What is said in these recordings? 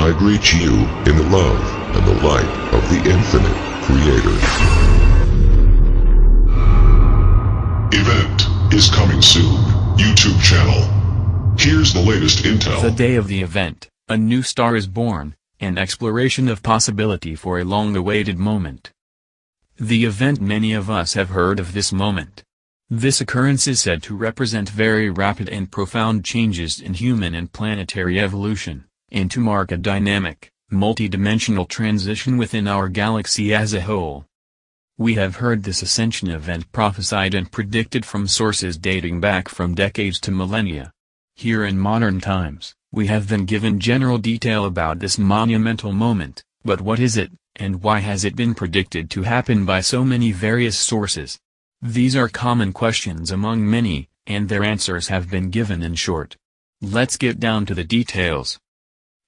I greet you in the love and the light of the infinite Creator. Event is coming soon. YouTube channel. Here's the latest intel. The day of the event, a new star is born, an exploration of possibility for a long-awaited moment. The event, many of us have heard of this moment. This occurrence is said to represent very rapid and profound changes in human and planetary evolution, and to mark a dynamic, multi-dimensional transition within our galaxy as a whole. We have heard this ascension event prophesied and predicted from sources dating back from decades to millennia. Here in modern times, we have been given general detail about this monumental moment, but what is it, and why has it been predicted to happen by so many various sources? These are common questions among many, and their answers have been given in short. Let's get down to the details.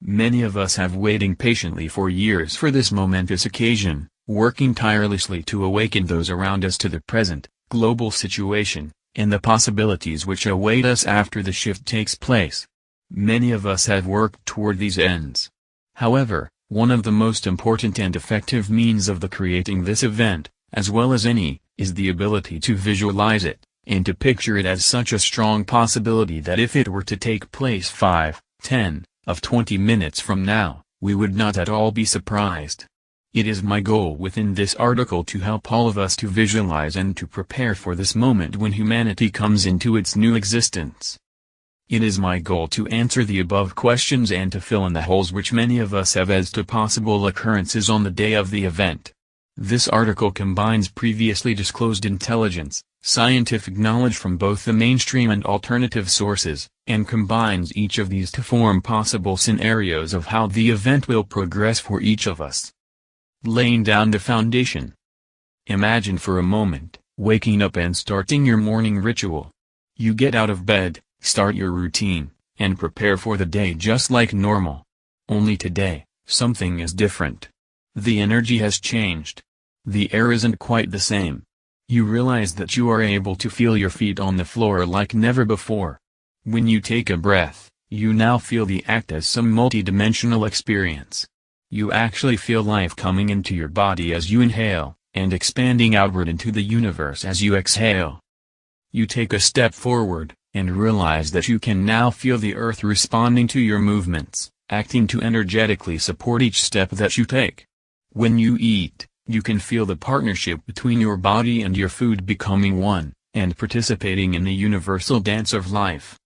Many of us have waiting patiently for years for this momentous occasion, working tirelessly to awaken those around us to the present, global situation, and the possibilities which await us after the shift takes place. Many of us have worked toward these ends. However, one of the most important and effective means of creating this event, as well as any, is the ability to visualize it, and to picture it as such a strong possibility that if it were to take place 5, 10, of 20 minutes from now, we would not at all be surprised. It is my goal within this article to help all of us to visualize and to prepare for this moment when humanity comes into its new existence. It is my goal to answer the above questions and to fill in the holes which many of us have as to possible occurrences on the day of the event. This article combines previously disclosed intelligence, scientific knowledge from both the mainstream and alternative sources, and combines each of these to form possible scenarios of how the event will progress for each of us. Laying down the foundation. Imagine for a moment, waking up and starting your morning ritual. You get out of bed, start your routine, and prepare for the day just like normal. Only today, something is different. The energy has changed. The air isn't quite the same. You realize that you are able to feel your feet on the floor like never before. When you take a breath, you now feel the act as some multi-dimensional experience. You actually feel life coming into your body as you inhale, and expanding outward into the universe as you exhale. You take a step forward, and realize that you can now feel the earth responding to your movements, acting to energetically support each step that you take. When you eat, you can feel the partnership between your body and your food becoming one, and participating in the universal dance of life.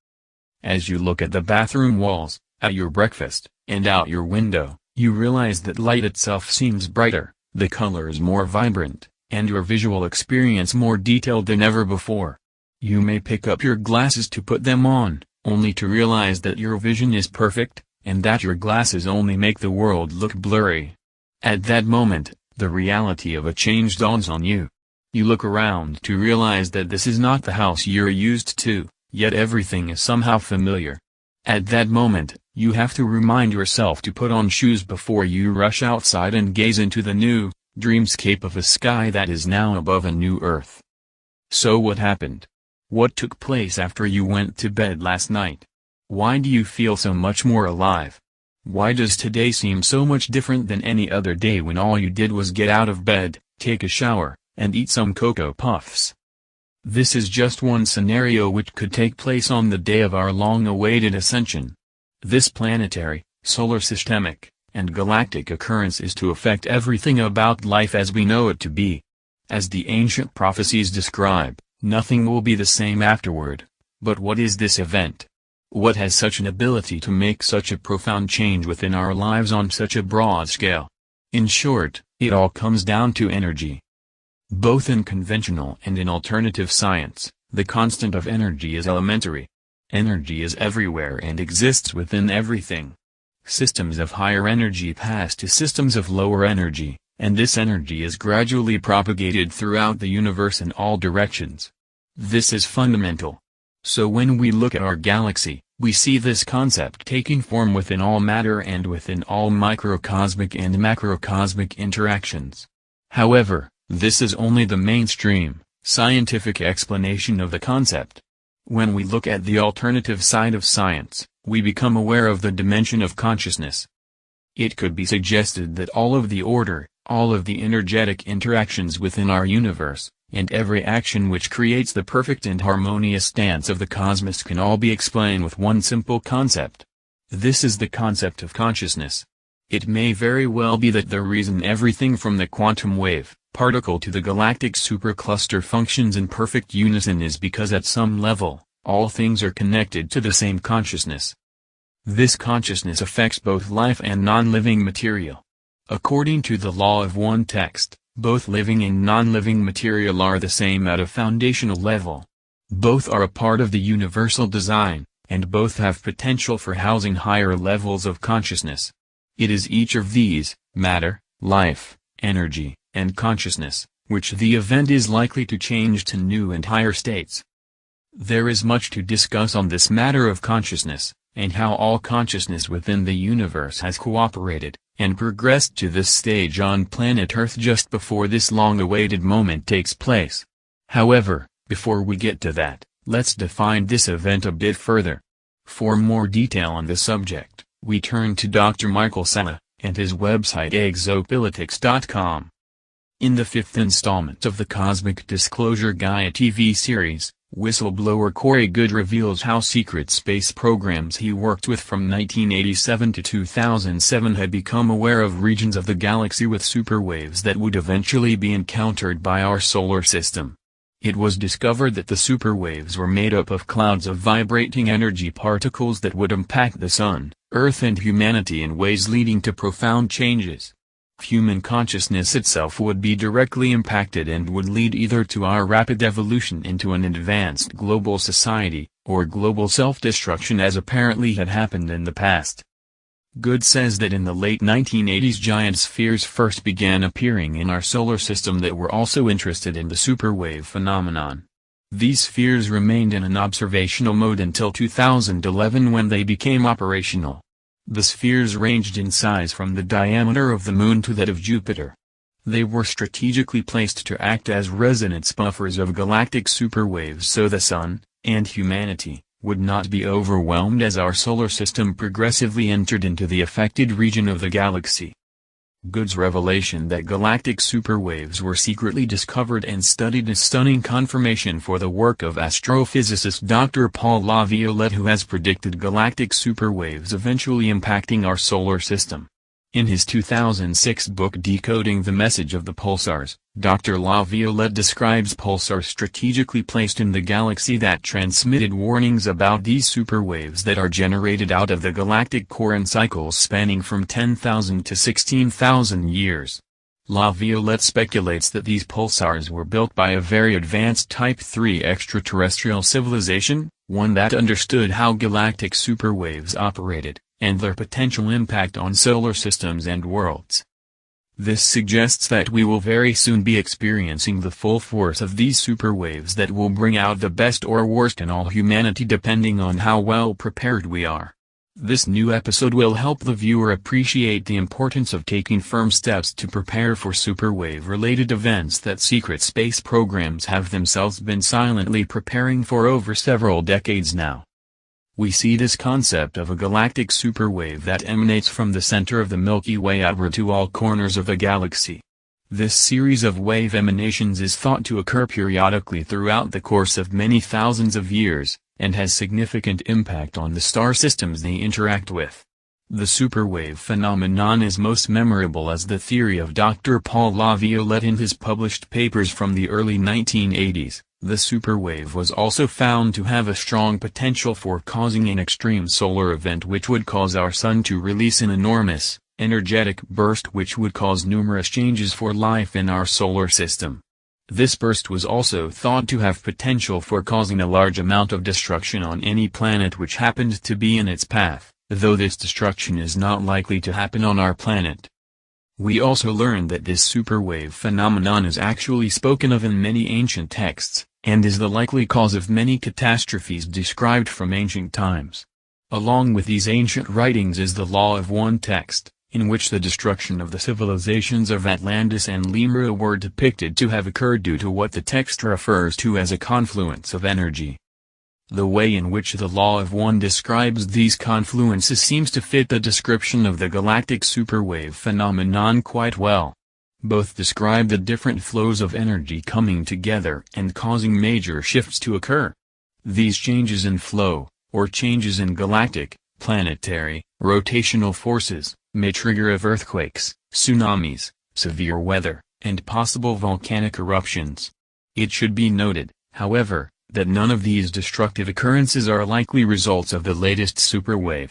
As you look at the bathroom walls, at your breakfast, and out your window, you realize that light itself seems brighter, the colors more vibrant, and your visual experience more detailed than ever before. You may pick up your glasses to put them on, only to realize that your vision is perfect, and that your glasses only make the world look blurry. At that moment, the reality of a change dawns on you. You look around to realize that this is not the house you're used to, yet everything is somehow familiar. At that moment, you have to remind yourself to put on shoes before you rush outside and gaze into the new, dreamscape of a sky that is now above a new earth. So what happened? What took place after you went to bed last night? Why do you feel so much more alive? Why does today seem so much different than any other day when all you did was get out of bed, take a shower, and eat some Cocoa Puffs? This is just one scenario which could take place on the day of our long-awaited ascension. This planetary, solar systemic, and galactic occurrence is to affect everything about life as we know it to be. As the ancient prophecies describe, nothing will be the same afterward. But what is this event? What has such an ability to make such a profound change within our lives on such a broad scale? In short, it all comes down to energy. Both in conventional and in alternative science, the constant of energy is elementary. Energy is everywhere and exists within everything. Systems of higher energy pass to systems of lower energy, and this energy is gradually propagated throughout the universe in all directions. This is fundamental. So when we look at our galaxy, we see this concept taking form within all matter and within all microcosmic and macrocosmic interactions. However, this is only the mainstream, scientific explanation of the concept. When we look at the alternative side of science, we become aware of the dimension of consciousness. It could be suggested that all of the order, all of the energetic interactions within our universe, and every action which creates the perfect and harmonious dance of the cosmos can all be explained with one simple concept. This is the concept of consciousness. It may very well be that the reason everything from the quantum wave particle to the galactic supercluster functions in perfect unison is because at some level, all things are connected to the same consciousness. This consciousness affects both life and non-living material. According to the law of one text, both living and non-living material are the same at a foundational level. Both are a part of the universal design, and both have potential for housing higher levels of consciousness. It is each of these, matter, life, energy, and consciousness, which the event is likely to change to new and higher states. There is much to discuss on this matter of consciousness, and how all consciousness within the universe has cooperated, and progressed to this stage on planet Earth just before this long-awaited moment takes place. However, before we get to that, let's define this event a bit further. For more detail on the subject, we turn to Dr. Michael Salla, and his website exopolitics.com. In the fifth installment of the Cosmic Disclosure Gaia TV series, whistleblower Corey Goode reveals how secret space programs he worked with from 1987 to 2007 had become aware of regions of the galaxy with superwaves that would eventually be encountered by our solar system. It was discovered that the superwaves were made up of clouds of vibrating energy particles that would impact the Sun, Earth and humanity in ways leading to profound changes. Human consciousness itself would be directly impacted and would lead either to our rapid evolution into an advanced global society, or global self-destruction as apparently had happened in the past. Goode says that in the late 1980s giant spheres first began appearing in our solar system that were also interested in the superwave phenomenon. These spheres remained in an observational mode until 2011 when they became operational. The spheres ranged in size from the diameter of the Moon to that of Jupiter. They were strategically placed to act as resonance buffers of galactic superwaves so the Sun, and humanity, would not be overwhelmed as our solar system progressively entered into the affected region of the galaxy. Goode's revelation that galactic superwaves were secretly discovered and studied is stunning confirmation for the work of astrophysicist Dr. Paul LaViolette, who has predicted galactic superwaves eventually impacting our solar system. In his 2006 book Decoding the Message of the Pulsars, Dr. LaViolette describes pulsars strategically placed in the galaxy that transmitted warnings about these superwaves that are generated out of the galactic core in cycles spanning from 10,000 to 16,000 years. LaViolette speculates that these pulsars were built by a very advanced Type 3 extraterrestrial civilization, one that understood how galactic superwaves operated, and their potential impact on solar systems and worlds. This suggests that we will very soon be experiencing the full force of these superwaves that will bring out the best or worst in all humanity depending on how well prepared we are. This new episode will help the viewer appreciate the importance of taking firm steps to prepare for superwave-related events that secret space programs have themselves been silently preparing for over several decades now. We see this concept of a galactic superwave that emanates from the center of the Milky Way outward to all corners of the galaxy. This series of wave emanations is thought to occur periodically throughout the course of many thousands of years, and has significant impact on the star systems they interact with. The superwave phenomenon is most memorable as the theory of Dr. Paul LaViolette in his published papers from the early 1980s. The superwave was also found to have a strong potential for causing an extreme solar event which would cause our Sun to release an enormous, energetic burst which would cause numerous changes for life in our solar system. This burst was also thought to have potential for causing a large amount of destruction on any planet which happened to be in its path, though this destruction is not likely to happen on our planet. We also learned that this superwave phenomenon is actually spoken of in many ancient texts, and is the likely cause of many catastrophes described from ancient times. Along with these ancient writings is the Law of One text, in which the destruction of the civilizations of Atlantis and Lemuria were depicted to have occurred due to what the text refers to as a confluence of energy. The way in which the Law of One describes these confluences seems to fit the description of the galactic superwave phenomenon quite well. Both describe the different flows of energy coming together and causing major shifts to occur. These changes in flow, or changes in galactic, planetary, rotational forces, may trigger earthquakes, tsunamis, severe weather, and possible volcanic eruptions. It should be noted, however, that none of these destructive occurrences are likely results of the latest superwave.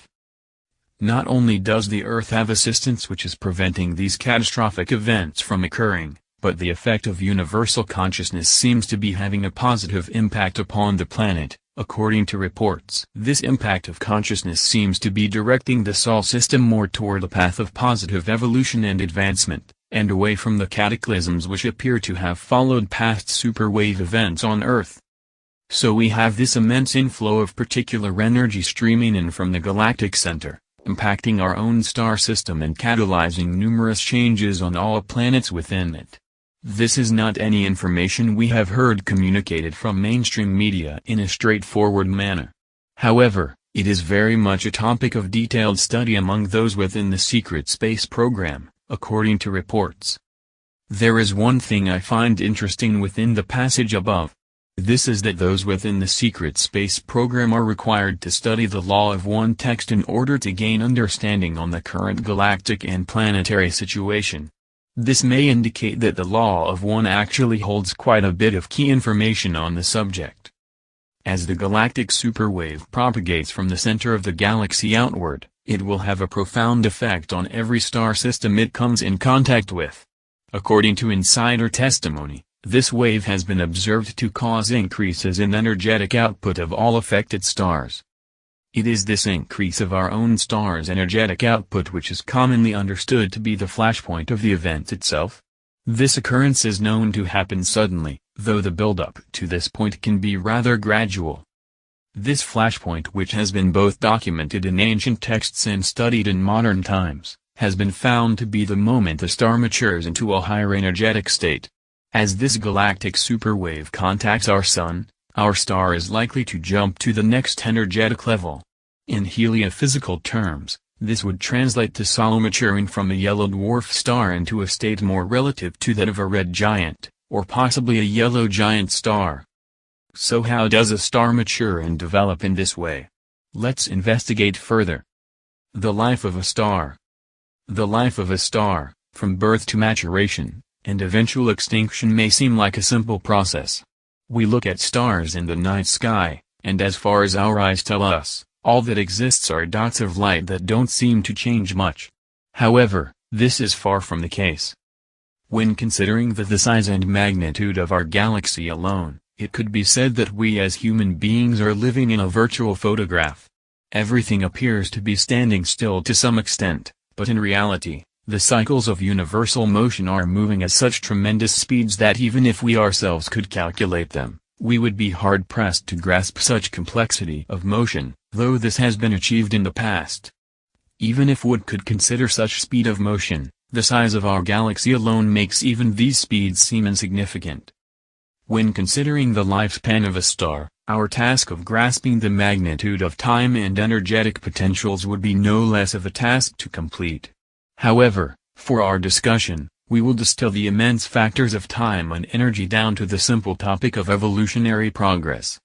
Not only does the Earth have assistance which is preventing these catastrophic events from occurring, but the effect of universal consciousness seems to be having a positive impact upon the planet, according to reports. This impact of consciousness seems to be directing the Sol system more toward a path of positive evolution and advancement, and away from the cataclysms which appear to have followed past superwave events on Earth. So we have this immense inflow of particular energy streaming in from the galactic center, impacting our own star system and catalyzing numerous changes on all planets within it. This is not any information we have heard communicated from mainstream media in a straightforward manner. However, it is very much a topic of detailed study among those within the secret space program, according to reports. There is one thing I find interesting within the passage above. This is that those within the secret space program are required to study the Law of One text in order to gain understanding on the current galactic and planetary situation. This may indicate that the Law of One actually holds quite a bit of key information on the subject. As the galactic superwave propagates from the center of the galaxy outward, it will have a profound effect on every star system it comes in contact with. According to insider testimony, this wave has been observed to cause increases in energetic output of all affected stars. It is this increase of our own star's energetic output which is commonly understood to be the flashpoint of the event itself. This occurrence is known to happen suddenly, though the build-up to this point can be rather gradual. This flashpoint, which has been both documented in ancient texts and studied in modern times, has been found to be the moment the star matures into a higher energetic state. As this galactic superwave contacts our Sun, our star is likely to jump to the next energetic level. In heliophysical terms, this would translate to Sol maturing from a yellow dwarf star into a state more relative to that of a red giant, or possibly a yellow giant star. So how does a star mature and develop in this way? Let's investigate further. The life of a star. The life of a star, from birth to maturation, and eventual extinction may seem like a simple process. We look at stars in the night sky, and as far as our eyes tell us, all that exists are dots of light that don't seem to change much. However, this is far from the case. When considering the size and magnitude of our galaxy alone, it could be said that we as human beings are living in a virtual photograph. Everything appears to be standing still to some extent, but in reality, the cycles of universal motion are moving at such tremendous speeds that even if we ourselves could calculate them, we would be hard-pressed to grasp such complexity of motion, though this has been achieved in the past. Even if one could consider such speed of motion, the size of our galaxy alone makes even these speeds seem insignificant. When considering the lifespan of a star, our task of grasping the magnitude of time and energetic potentials would be no less of a task to complete. However, for our discussion, we will distill the immense factors of time and energy down to the simple topic of evolutionary progress.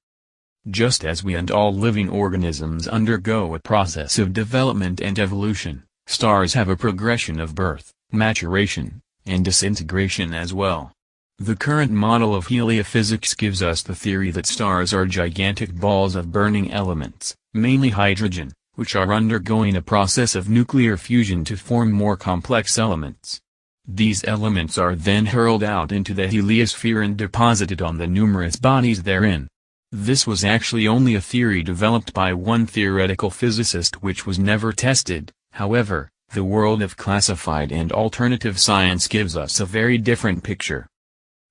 Just as we and all living organisms undergo a process of development and evolution, stars have a progression of birth, maturation, and disintegration as well. The current model of heliophysics gives us the theory that stars are gigantic balls of burning elements, mainly hydrogen, which are undergoing a process of nuclear fusion to form more complex elements. These elements are then hurled out into the heliosphere and deposited on the numerous bodies therein. This was actually only a theory developed by one theoretical physicist which was never tested. However, the world of classified and alternative science gives us a very different picture.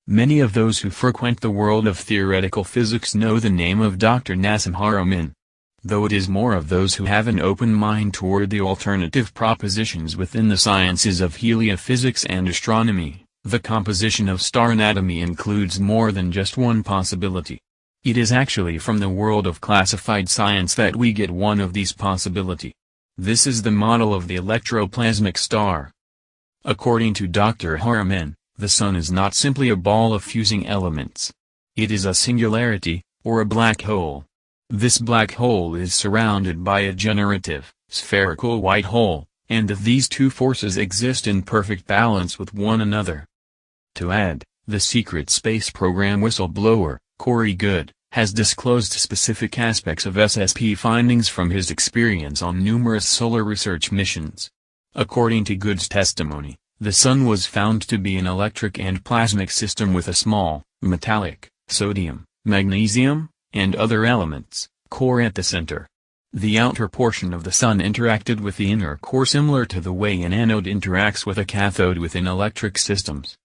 Many of those who frequent the world of theoretical physics know the name of Dr. Nassim Haramein. Though it is more of those who have an open mind toward the alternative propositions within the sciences of heliophysics and astronomy, the composition of star anatomy includes more than just one possibility. It is actually from the world of classified science that we get one of these possibility. This is the model of the electroplasmic star. According to Dr. Harman, the Sun is not simply a ball of fusing elements. It is a singularity, or a black hole. This black hole is surrounded by a generative, spherical white hole, and these two forces exist in perfect balance with one another. To add, the secret space program whistleblower, Corey Goode, has disclosed specific aspects of SSP findings from his experience on numerous solar research missions. According to Goode's testimony, the Sun was found to be an electric and plasmic system with a small, metallic, sodium, magnesium, and other elements, core at the center. The outer portion of the Sun interacted with the inner core similar to the way an anode interacts with a cathode within electric systems.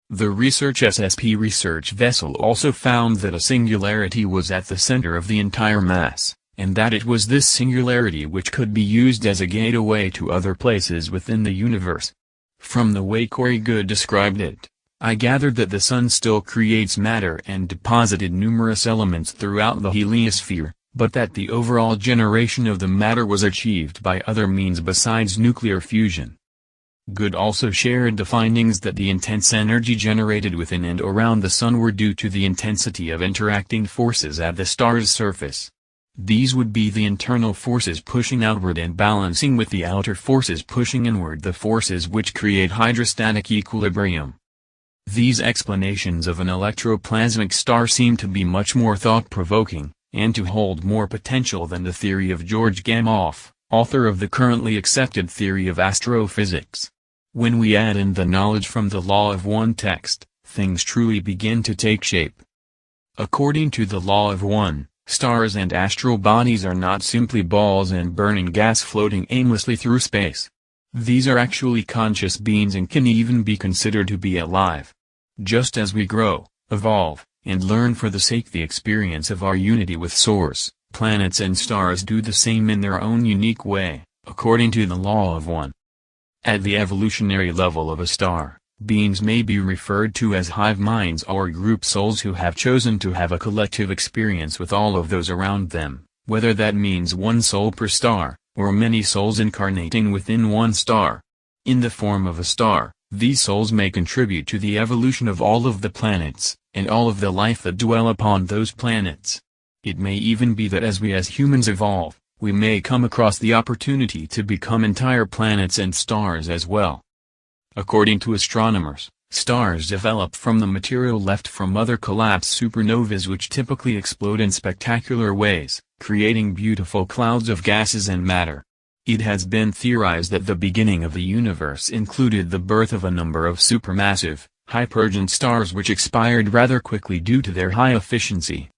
The Research SSP research vessel also found that a singularity was at the center of the entire mass, and that it was this singularity which could be used as a gateway to other places within the universe. From the way Corey Goode described it, I gathered that the Sun still creates matter and deposited numerous elements throughout the heliosphere, but that the overall generation of the matter was achieved by other means besides nuclear fusion. Goode also shared the findings that the intense energy generated within and around the Sun were due to the intensity of interacting forces at the star's surface. These would be the internal forces pushing outward and balancing with the outer forces pushing inward, the forces which create hydrostatic equilibrium. These explanations of an electroplasmic star seem to be much more thought-provoking, and to hold more potential than the theory of George Gamow, author of the currently accepted theory of astrophysics. When we add in the knowledge from the Law of One text, things truly begin to take shape. According to the Law of One, stars and astral bodies are not simply balls and burning gas floating aimlessly through space. These are actually conscious beings and can even be considered to be alive. Just as we grow, evolve, and learn for the sake of the experience of our unity with Source, planets and stars do the same in their own unique way, according to the Law of One. At the evolutionary level of a star, beings may be referred to as hive minds or group souls who have chosen to have a collective experience with all of those around them, whether that means one soul per star, or many souls incarnating within one star. In the form of a star, these souls may contribute to the evolution of all of the planets, and all of the life that dwell upon those planets. It may even be that as we as humans evolve, we may come across the opportunity to become entire planets and stars as well. According to astronomers, stars develop from the material left from other collapsed supernovas which typically explode in spectacular ways, creating beautiful clouds of gases and matter. It has been theorized that the beginning of the universe included the birth of a number of supermassive, hypergent stars which expired rather quickly due to their high efficiency.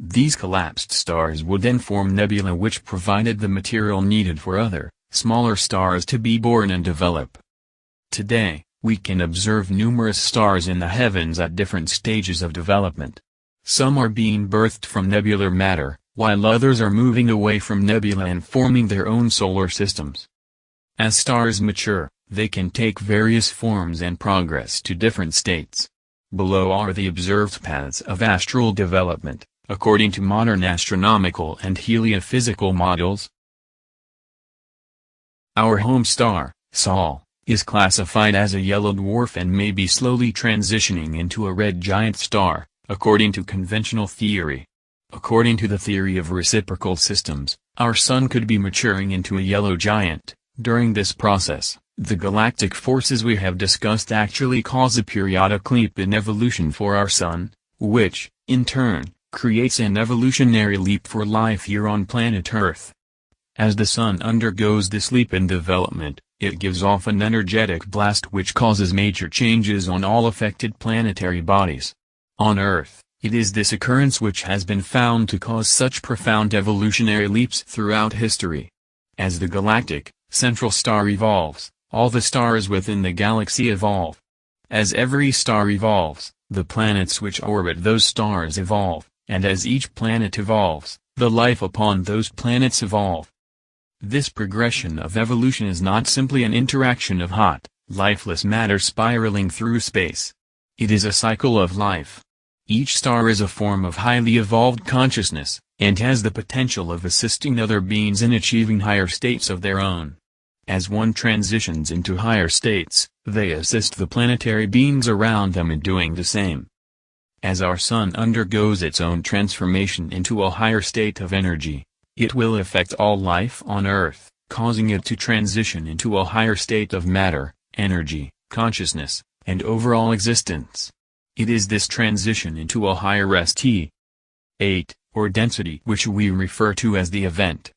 These collapsed stars would then form nebulae which provided the material needed for other, smaller stars to be born and develop. Today, we can observe numerous stars in the heavens at different stages of development. Some are being birthed from nebular matter, while others are moving away from nebula and forming their own solar systems. As stars mature, they can take various forms and progress to different states. Below are the observed paths of astral development, according to modern astronomical and heliophysical models. Our home star, Sol, is classified as a yellow dwarf and may be slowly transitioning into a red giant star, according to conventional theory. According to the theory of reciprocal systems, our Sun could be maturing into a yellow giant. During this process, the galactic forces we have discussed actually cause a periodic leap in evolution for our Sun, which, in turn, creates an evolutionary leap for life here on planet Earth. As the Sun undergoes this leap in development, it gives off an energetic blast which causes major changes on all affected planetary bodies. On Earth, it is this occurrence which has been found to cause such profound evolutionary leaps throughout history. As the galactic, central star evolves, all the stars within the galaxy evolve. As every star evolves, the planets which orbit those stars evolve, and as each planet evolves, the life upon those planets evolve. This progression of evolution is not simply an interaction of hot, lifeless matter spiraling through space. It is a cycle of life. Each star is a form of highly evolved consciousness, and has the potential of assisting other beings in achieving higher states of their own. As one transitions into higher states, they assist the planetary beings around them in doing the same. As our sun undergoes its own transformation into a higher state of energy, it will affect all life on Earth, causing it to transition into a higher state of matter, energy, consciousness, and overall existence. It is this transition into a higher state, or density, which we refer to as the event.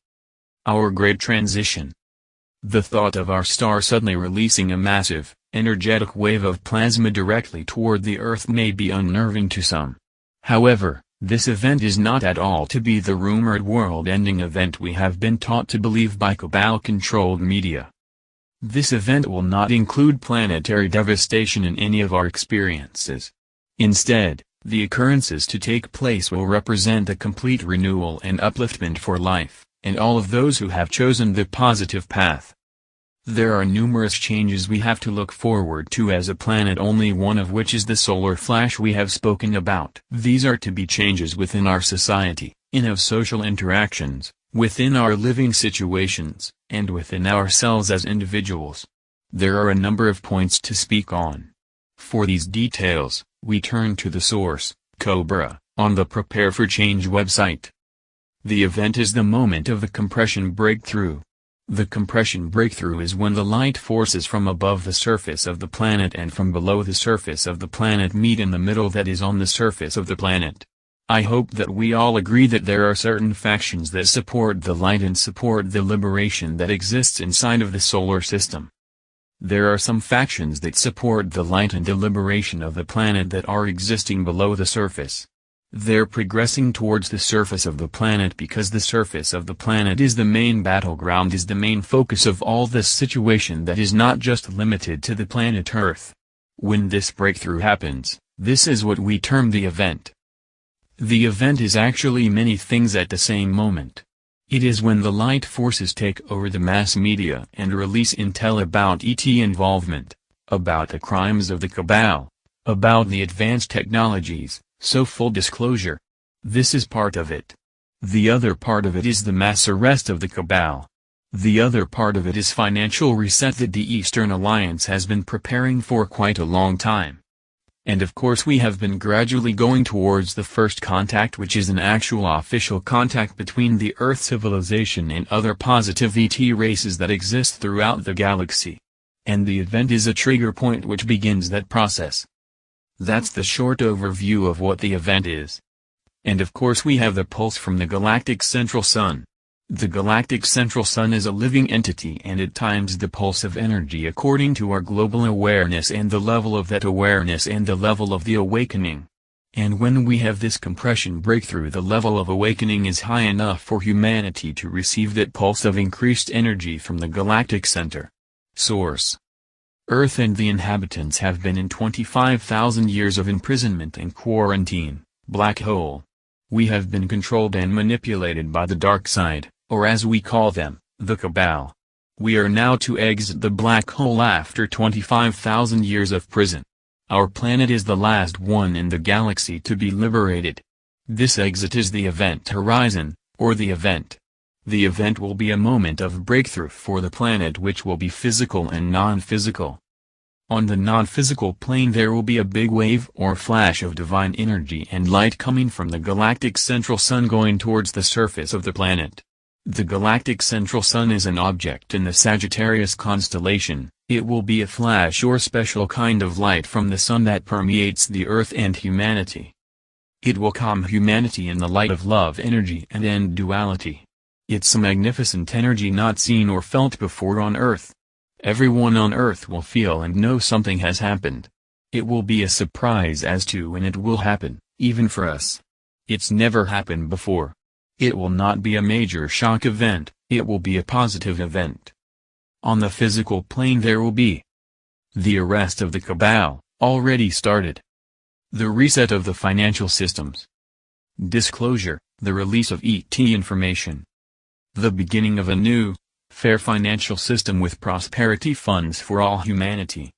Our great transition. The thought of our star suddenly releasing a massive, energetic wave of plasma directly toward the Earth may be unnerving to some. However, this event is not at all to be the rumored world-ending event we have been taught to believe by cabal-controlled media. This event will not include planetary devastation in any of our experiences. Instead, the occurrences to take place will represent a complete renewal and upliftment for life, and all of those who have chosen the positive path. There are numerous changes we have to look forward to as a planet, only one of which is the solar flash we have spoken about. These are to be changes within our society, in our social interactions, within our living situations, and within ourselves as individuals. There are a number of points to speak on. For these details, we turn to the source, Cobra, on the Prepare for Change website. The event is the moment of the compression breakthrough. The compression breakthrough is when the light forces from above the surface of the planet and from below the surface of the planet meet in the middle that is on the surface of the planet. I hope that we all agree that there are certain factions that support the light and support the liberation that exists inside of the solar system. There are some factions that support the light and the liberation of the planet that are existing below the surface. They're progressing towards the surface of the planet because the surface of the planet is the main battleground, is the main focus of all this situation that is not just limited to the planet Earth. When this breakthrough happens, this is what we term the event. The event is actually many things at the same moment. It is when the light forces take over the mass media and release intel about ET involvement, about the crimes of the cabal, about the advanced technologies, so full disclosure. This is part of it. The other part of it is the mass arrest of the cabal. The other part of it is financial reset that the Eastern Alliance has been preparing for quite a long time. And of course we have been gradually going towards the first contact, which is an actual official contact between the Earth civilization and other positive ET races that exist throughout the galaxy. And the event is a trigger point which begins that process. That's the short overview of what the event is. And of course we have the pulse from the galactic central sun. The galactic central sun is a living entity, and at times the pulse of energy according to our global awareness and the level of that awareness and the level of the awakening. And when we have this compression breakthrough, the level of awakening is high enough for humanity to receive that pulse of increased energy from the galactic center. Source: Earth and the inhabitants have been in 25,000 years of imprisonment and quarantine, black hole. We have been controlled and manipulated by the dark side, or as we call them, the cabal. We are now to exit the black hole after 25,000 years of prison. Our planet is the last one in the galaxy to be liberated. This exit is the event horizon, or the event. The event will be a moment of breakthrough for the planet, which will be physical and non-physical. On the non-physical plane there will be a big wave or flash of divine energy and light coming from the galactic central sun going towards the surface of the planet. The galactic central sun is an object in the Sagittarius constellation. It will be a flash or special kind of light from the sun that permeates the earth and humanity. It will calm humanity in the light of love energy and end duality. It's a magnificent energy not seen or felt before on earth. Everyone on earth will feel and know something has happened. It will be a surprise as to when it will happen, even for us. It's never happened before. It will not be a major shock event, it will be a positive event. On the physical plane there will be the arrest of the cabal, already started. The reset of the financial systems. Disclosure, the release of ET information. The beginning of a new, fair financial system with prosperity funds for all humanity.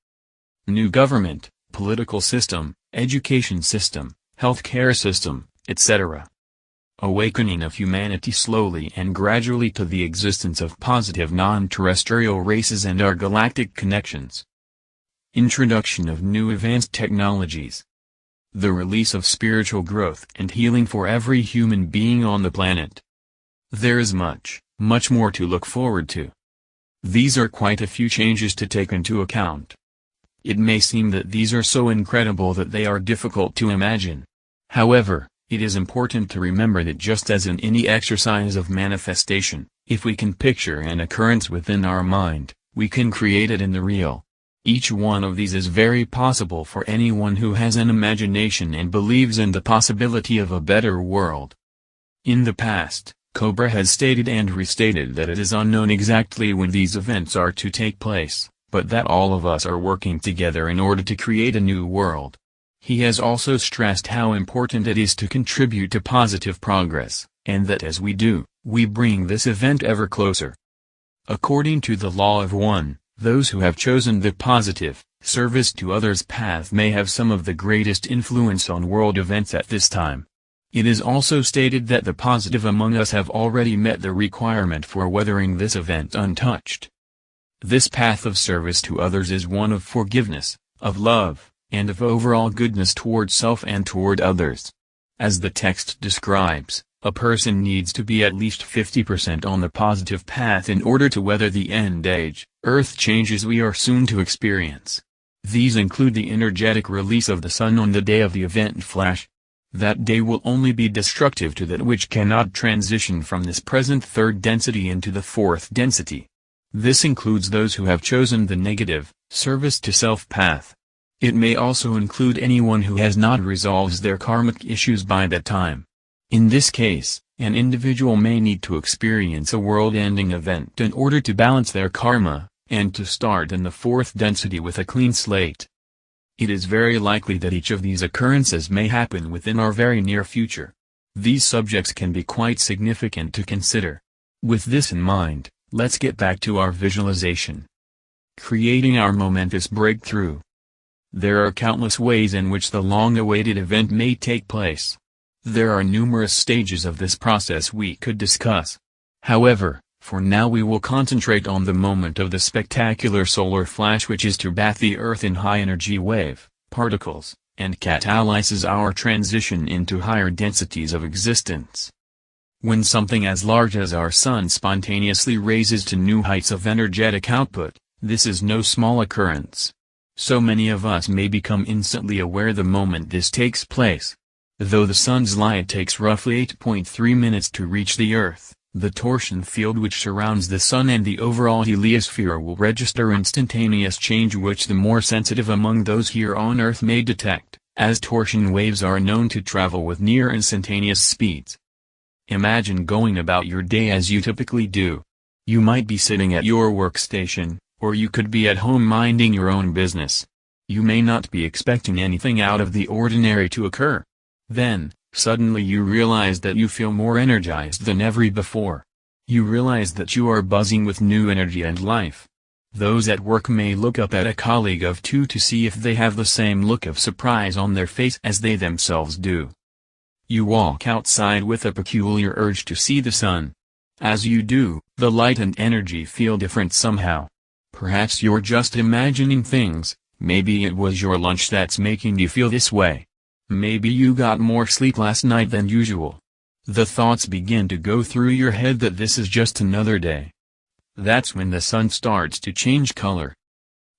New government, political system, education system, healthcare system, etc. Awakening of humanity slowly and gradually to the existence of positive non-terrestrial races and our galactic connections. Introduction of new advanced technologies. The release of spiritual growth and healing for every human being on the planet. There is much, much more to look forward to. These are quite a few changes to take into account. It may seem that these are so incredible that they are difficult to imagine. However, it is important to remember that just as in any exercise of manifestation, if we can picture an occurrence within our mind, we can create it in the real. Each one of these is very possible for anyone who has an imagination and believes in the possibility of a better world. In the past, Cobra has stated and restated that it is unknown exactly when these events are to take place, but that all of us are working together in order to create a new world. He has also stressed how important it is to contribute to positive progress, and that as we do, we bring this event ever closer. According to the law of one, those who have chosen the positive, service to others path may have some of the greatest influence on world events at this time. It is also stated that the positive among us have already met the requirement for weathering this event untouched. This path of service to others is one of forgiveness, of love, and of overall goodness toward self and toward others. As the text describes, a person needs to be at least 50% on the positive path in order to weather the end-age, earth changes we are soon to experience. These include the energetic release of the sun on the day of the event flash. That day will only be destructive to that which cannot transition from this present third density into the fourth density. This includes those who have chosen the negative, service to self path. It may also include anyone who has not resolved their karmic issues by that time. In this case, an individual may need to experience a world-ending event in order to balance their karma, and to start in the fourth density with a clean slate. It is very likely that each of these occurrences may happen within our very near future. These subjects can be quite significant to consider. With this in mind, let's get back to our visualization. Creating our momentous breakthrough. There are countless ways in which the long-awaited event may take place. There are numerous stages of this process we could discuss. However, for now we will concentrate on the moment of the spectacular solar flash, which is to bathe the Earth in high-energy wave, particles, and catalyzes our transition into higher densities of existence. When something as large as our Sun spontaneously raises to new heights of energetic output, this is no small occurrence. So many of us may become instantly aware the moment this takes place. Though the Sun's light takes roughly 8.3 minutes to reach the Earth, the torsion field which surrounds the Sun and the overall heliosphere will register instantaneous change which the more sensitive among those here on Earth may detect, as torsion waves are known to travel with near instantaneous speeds. Imagine going about your day as you typically do. You might be sitting at your workstation, or you could be at home minding your own business. You may not be expecting anything out of the ordinary to occur. Then, suddenly you realize that you feel more energized than ever before. You realize that you are buzzing with new energy and life. Those at work may look up at a colleague of two to see if they have the same look of surprise on their face as they themselves do. You walk outside with a peculiar urge to see the sun. As you do, the light and energy feel different somehow. Perhaps you're just imagining things, maybe it was your lunch that's making you feel this way. Maybe you got more sleep last night than usual. The thoughts begin to go through your head that this is just another day. That's when the sun starts to change color.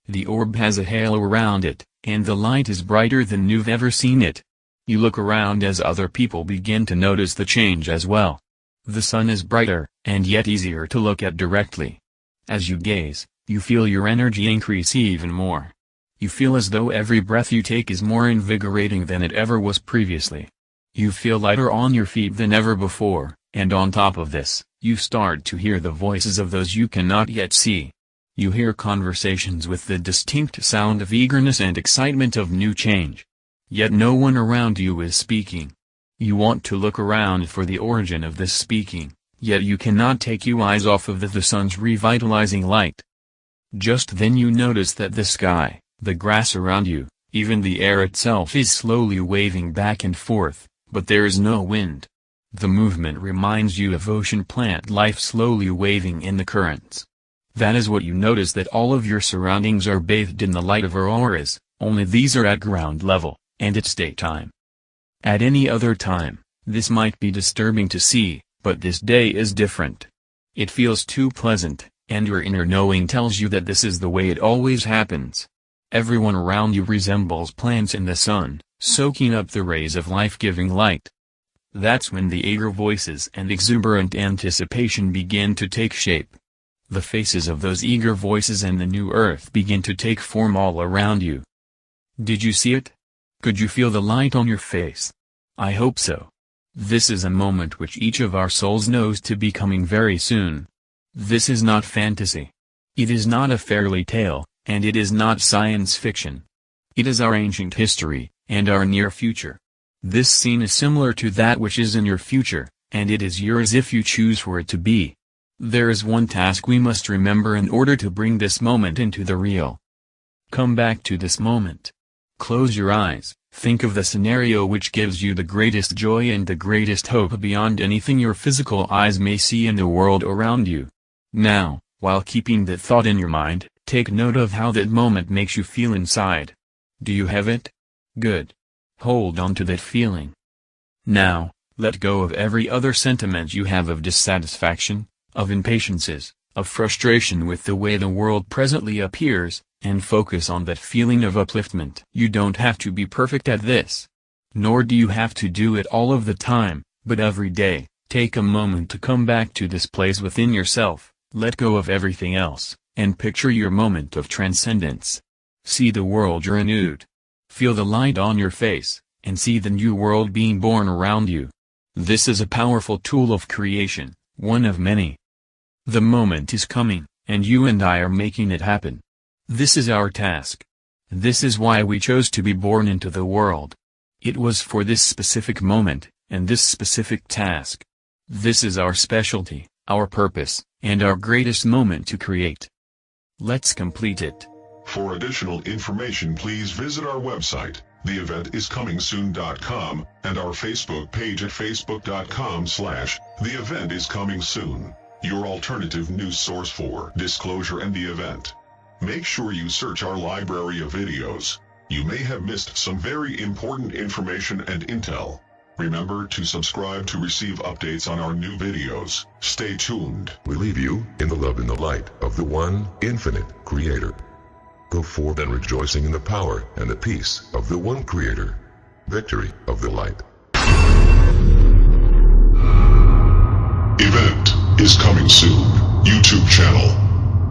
The orb has a halo around it, and the light is brighter than you've ever seen it. You look around as other people begin to notice the change as well. The sun is brighter, and yet easier to look at directly. As you gaze, you feel your energy increase even more. You feel as though every breath you take is more invigorating than it ever was previously. You feel lighter on your feet than ever before, and on top of this, you start to hear the voices of those you cannot yet see. You hear conversations with the distinct sound of eagerness and excitement of new change. Yet no one around you is speaking. You want to look around for the origin of this speaking, yet you cannot take your eyes off of the sun's revitalizing light. Just then you notice that the sky, the grass around you, Even the air itself is slowly waving back and forth, but there is no wind. The movement reminds you of ocean plant life slowly waving in the currents. That is what you notice, that all of your surroundings are bathed in the light of auroras, only these are at ground level, and it's daytime. At any other time, this might be disturbing to see, but this day is different. It feels too pleasant, and your inner knowing tells you that this is the way it always happens. Everyone around you resembles plants in the sun, soaking up the rays of life-giving light. That's when the eager voices and exuberant anticipation begin to take shape. The faces of those eager voices and the new earth begin to take form all around you. Did you see it? Could you feel the light on your face? I hope so. This is a moment which each of our souls knows to be coming very soon. This is not fantasy. It is not a fairy tale, and it is not science fiction. It is our ancient history, and our near future. This scene is similar to that which is in your future, and it is yours if you choose for it to be. There is one task we must remember in order to bring this moment into the real. Come back to this moment. Close your eyes, think of the scenario which gives you the greatest joy and the greatest hope beyond anything your physical eyes may see in the world around you. Now, while keeping that thought in your mind, take note of how that moment makes you feel inside. Do you have it? Good. Hold on to that feeling. Now, let go of every other sentiment you have of dissatisfaction, of impatiences, of frustration with the way the world presently appears, and focus on that feeling of upliftment. You don't have to be perfect at this. Nor do you have to do it all of the time, but every day, take a moment to come back to this place within yourself, let go of everything else, and picture your moment of transcendence. See the world renewed. Feel the light on your face, and see the new world being born around you. This is a powerful tool of creation, one of many. The moment is coming, and you and I are making it happen. This is our task. This is why we chose to be born into the world. It was for this specific moment, and this specific task. This is our specialty, our purpose, and our greatest moment to create. Let's complete it. For additional information, please visit our website, theeventiscomingsoon.com, and our Facebook page at facebook.com/theeventiscomingsoon, your alternative news source for disclosure and the event. Make sure you search our library of videos. You may have missed some very important information and intel. Remember to subscribe to receive updates on our new videos. Stay tuned. We leave you in the love and the light of the one infinite Creator. Go forth and rejoicing in the power and the peace of the one Creator. Victory of the light. Event is coming soon. YouTube channel.